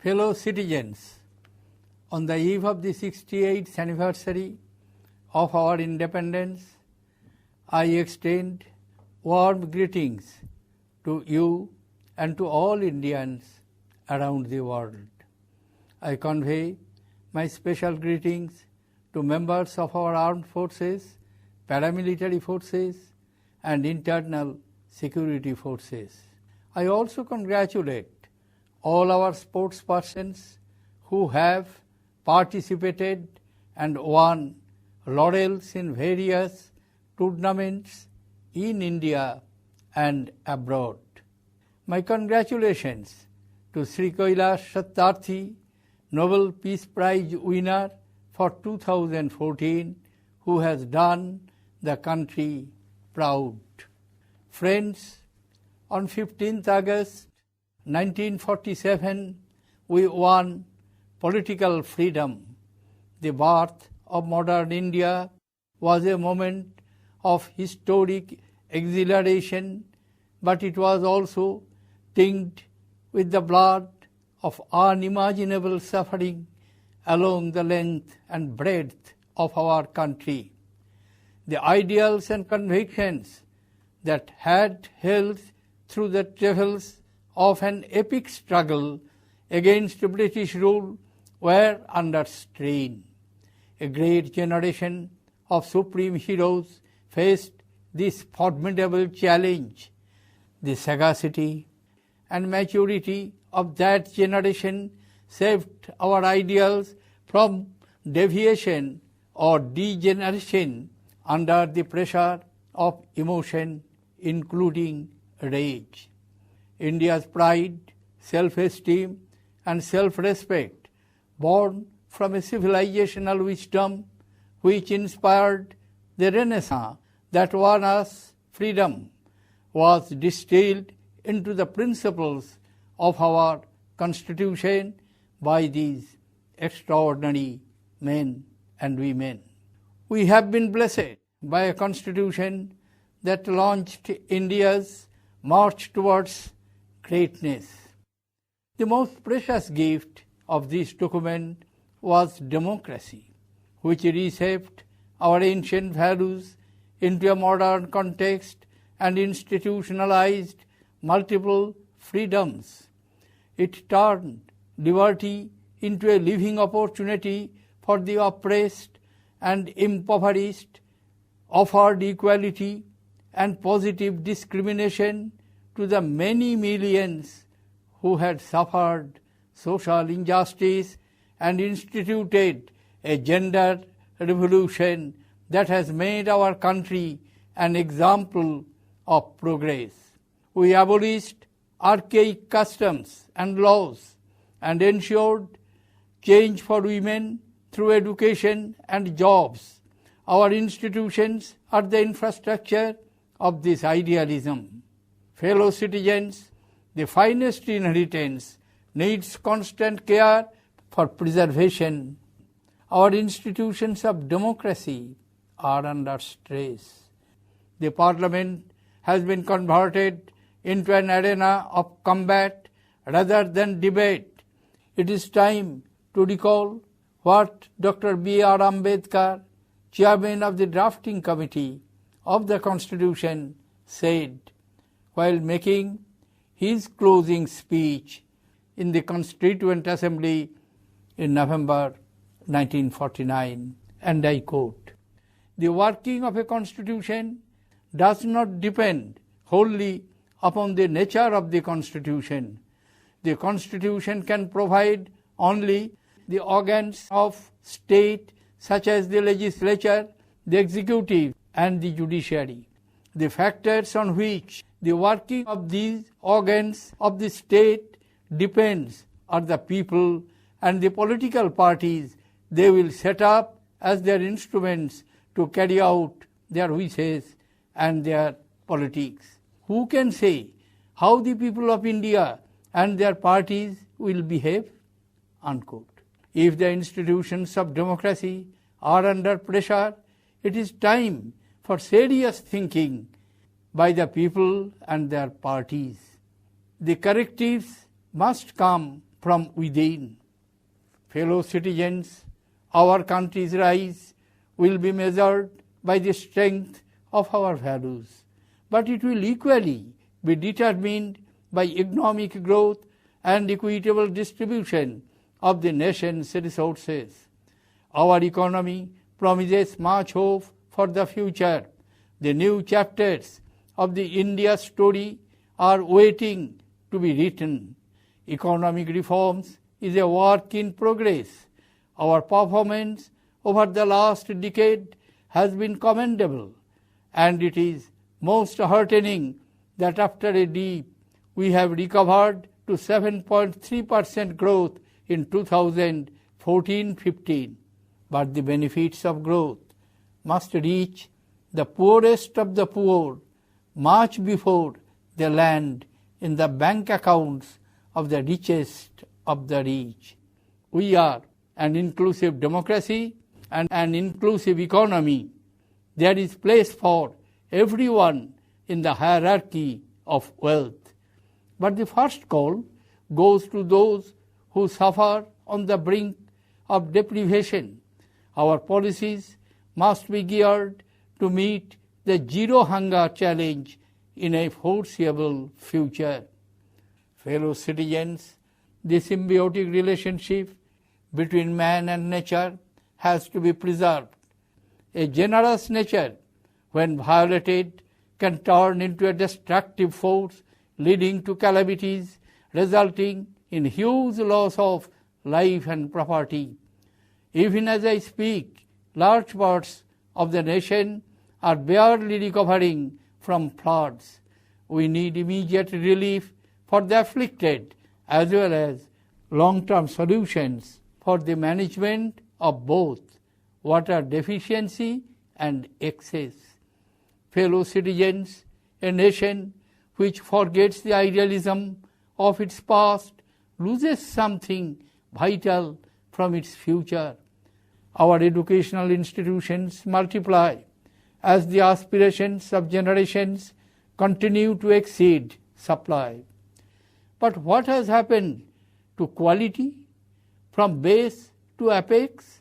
Fellow citizens, on the eve of the 68th anniversary of our independence, I extend warm greetings to you and to all Indians around the world. I convey my special greetings to members of our armed forces, paramilitary forces, and internal security forces. I also congratulate all our sports persons who have participated and won laurels in various tournaments in India and abroad. My congratulations to Sri Kailash Satyarthi, Nobel Peace Prize winner for 2014, who has done the country proud. Friends, on 15th August 1947, we won political freedom. The birth of modern India was a moment of historic exhilaration, but it was also tinged with the blood of unimaginable suffering along the length and breadth of our country. The ideals and convictions that had held through the travails of an epic struggle against British rule were under strain. A great generation of supreme heroes faced this formidable challenge. The sagacity and maturity of that generation saved our ideals from deviation or degeneration under the pressure of emotion, including rage. India's pride, self-esteem, and self-respect, born from a civilizational wisdom which inspired the Renaissance that won us freedom, was distilled into the principles of our Constitution by these extraordinary men and women. We have been blessed by a Constitution that launched India's march towards greatness. The most precious gift of this document was democracy, which reshaped our ancient values into a modern context and institutionalized multiple freedoms. It turned liberty into a living opportunity for the oppressed and impoverished, offered equality and positive discrimination to the many millions who had suffered social injustice, and instituted a gender revolution that has made our country an example of progress. We abolished archaic customs and laws and ensured change for women through education and jobs. Our institutions are the infrastructure of this idealism. Fellow citizens, the finest inheritance needs constant care for preservation. Our institutions of democracy are under stress. The Parliament has been converted into an arena of combat rather than debate. It is time to recall what Dr. B.R. Ambedkar, chairman of the drafting committee of the Constitution, said while making his closing speech in the Constituent Assembly in November 1949, and I quote, "The working of a constitution does not depend wholly upon the nature of the constitution. The constitution can provide only the organs of state such as the legislature, the executive, and the judiciary. The factors on which the working of these organs of the state depends are the people and the political parties they will set up as their instruments to carry out their wishes and their politics. Who can say how the people of India and their parties will behave?" Unquote. If the institutions of democracy are under pressure, it is time for serious thinking by the people and their parties. The correctives must come from within. Fellow citizens, our country's rise will be measured by the strength of our values, but it will equally be determined by economic growth and equitable distribution of the nation's resources. Our economy promises much hope for the future. The new chapters of the India story are waiting to be written. Economic reforms is a work in progress. Our performance over the last decade has been commendable, and it is most heartening that after a dip, we have recovered to 7.3% growth in 2014-15. But the benefits of growth must reach the poorest of the poor much before they land in the bank accounts of the richest of the rich. We are an inclusive democracy and an inclusive economy. There is place for everyone in the hierarchy of wealth. But the first call goes to those who suffer on the brink of deprivation. Our policies must be geared to meet the zero hunger challenge in a foreseeable future. Fellow citizens, the symbiotic relationship between man and nature has to be preserved. A generous nature, when violated, can turn into a destructive force, leading to calamities, resulting in huge loss of life and property. Even as I speak, large parts of the nation are barely recovering from floods. We need immediate relief for the afflicted as well as long-term solutions for the management of both water deficiency and excess. Fellow citizens, a nation which forgets the idealism of its past loses something vital from its future. Our educational institutions multiply as the aspirations of generations continue to exceed supply. But what has happened to quality from base to apex?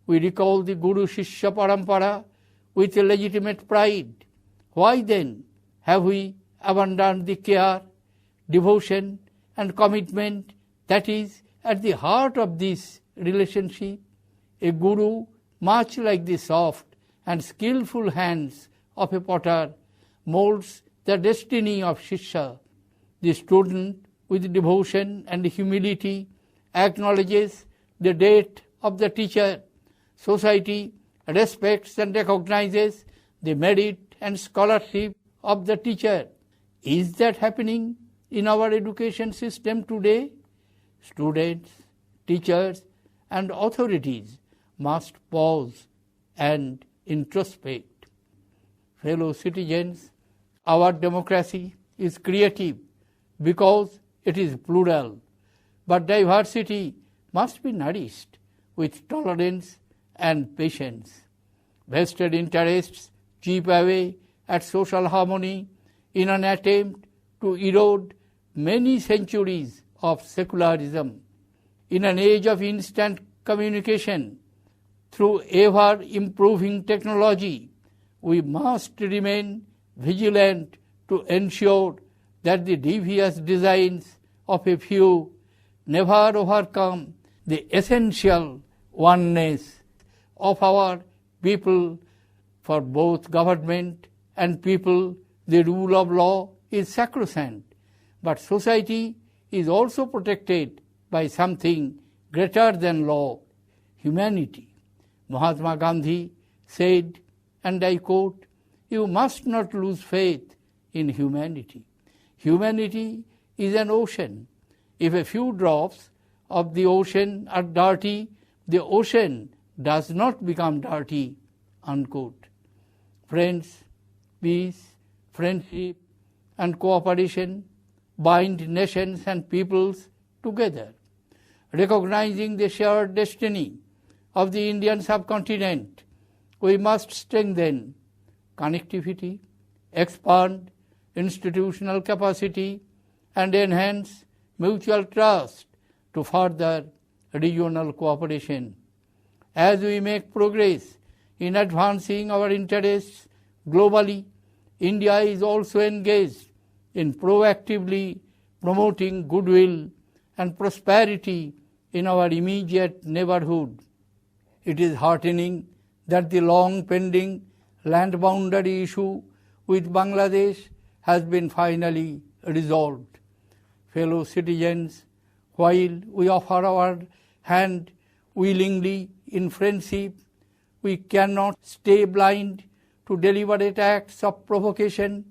We recall the Guru Shishya Parampara with a legitimate pride. Why then have we abandoned the care, devotion, and commitment that is at the heart of this relationship? A guru, much like the soft and skillful hands of a potter, molds the destiny of Shishya. The student, with devotion and humility, acknowledges the debt of the teacher. Society respects and recognizes the merit and scholarship of the teacher. Is that happening in our education system today? Students, teachers, and authorities must pause and introspect. Fellow citizens, our democracy is creative because it is plural, but diversity must be nourished with tolerance and patience. Vested interests chip away at social harmony in an attempt to erode many centuries of secularism. In an age of instant communication, through ever-improving technology, we must remain vigilant to ensure that the devious designs of a few never overcome the essential oneness of our people. For both government and people, the rule of law is sacrosanct, but society is also protected by something greater than law, humanity. Mahatma Gandhi said, and I quote, "You must not lose faith in humanity. Humanity is an ocean. If a few drops of the ocean are dirty, the ocean does not become dirty," unquote. Friends, peace, friendship, and cooperation bind nations and peoples together. Recognizing the shared destiny of the Indian subcontinent, we must strengthen connectivity, expand institutional capacity, and enhance mutual trust to further regional cooperation. As we make progress in advancing our interests globally, India is also engaged in proactively promoting goodwill and prosperity in our immediate neighborhood. It is heartening that the long-pending land boundary issue with Bangladesh has been finally resolved. Fellow citizens, while we offer our hand willingly in friendship, we cannot stay blind to deliberate acts of provocation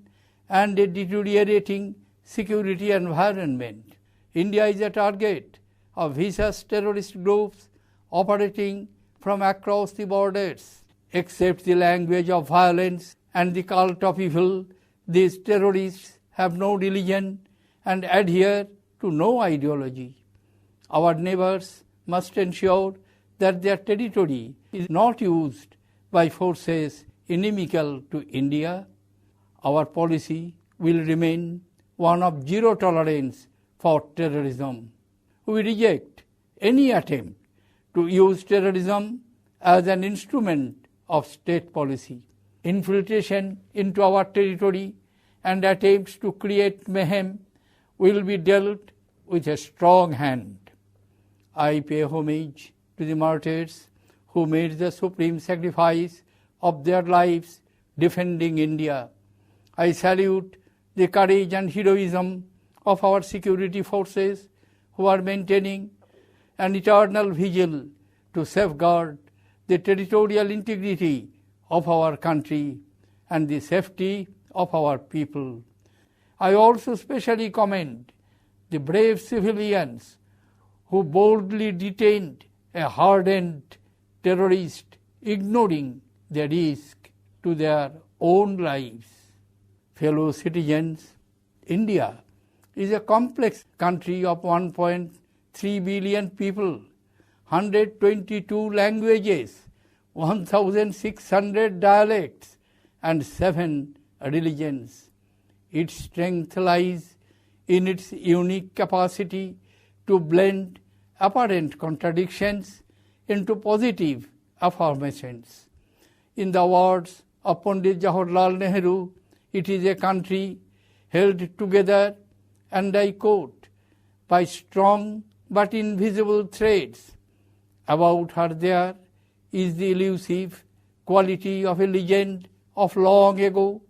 and a deteriorating security environment. India is a target of vicious terrorist groups operating from across the borders. Except the language of violence and the cult of evil, these terrorists have no religion and adhere to no ideology. Our neighbors must ensure that their territory is not used by forces inimical to India. Our policy will remain one of zero tolerance for terrorism. We reject any attempt to use terrorism as an instrument of state policy. Infiltration into our territory and attempts to create mayhem will be dealt with a strong hand. I pay homage to the martyrs who made the supreme sacrifice of their lives defending India. I salute the courage and heroism of our security forces who are maintaining an eternal vigil to safeguard the territorial integrity of our country and the safety of our people. I also specially commend the brave civilians who boldly detained a hardened terrorist, ignoring the risk to their own lives. Fellow citizens, India is a complex country of 1.3 billion people, 122 languages, 1,600 dialects, and 7 religions. Its strength lies in its unique capacity to blend apparent contradictions into positive affirmations. In the words of Pandit Jawaharlal Nehru, it is a country held together, and I quote, by strong but invisible threads. About her there is the elusive quality of a legend of long ago.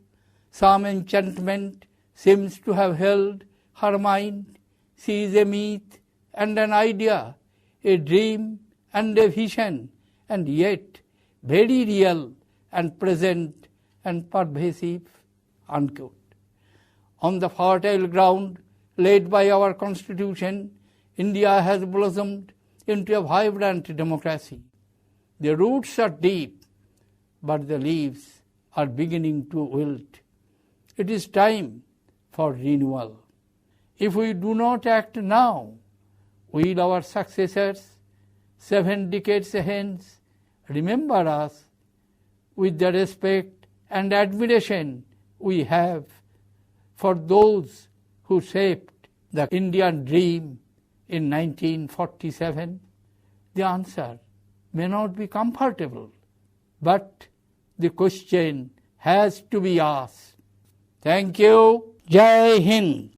Some enchantment seems to have held her mind. She is a myth and an idea, a dream and a vision, and yet very real and present and pervasive, unquote. On the fertile ground laid by our Constitution, India has blossomed into a vibrant democracy. The roots are deep, but the leaves are beginning to wilt. It is time for renewal. If we do not act now, will our successors, 7 decades hence, remember us with the respect and admiration we have for those who shaped the Indian dream in 1947? The answer may not be comfortable, but the question has to be asked. Thank you. Jai Hind.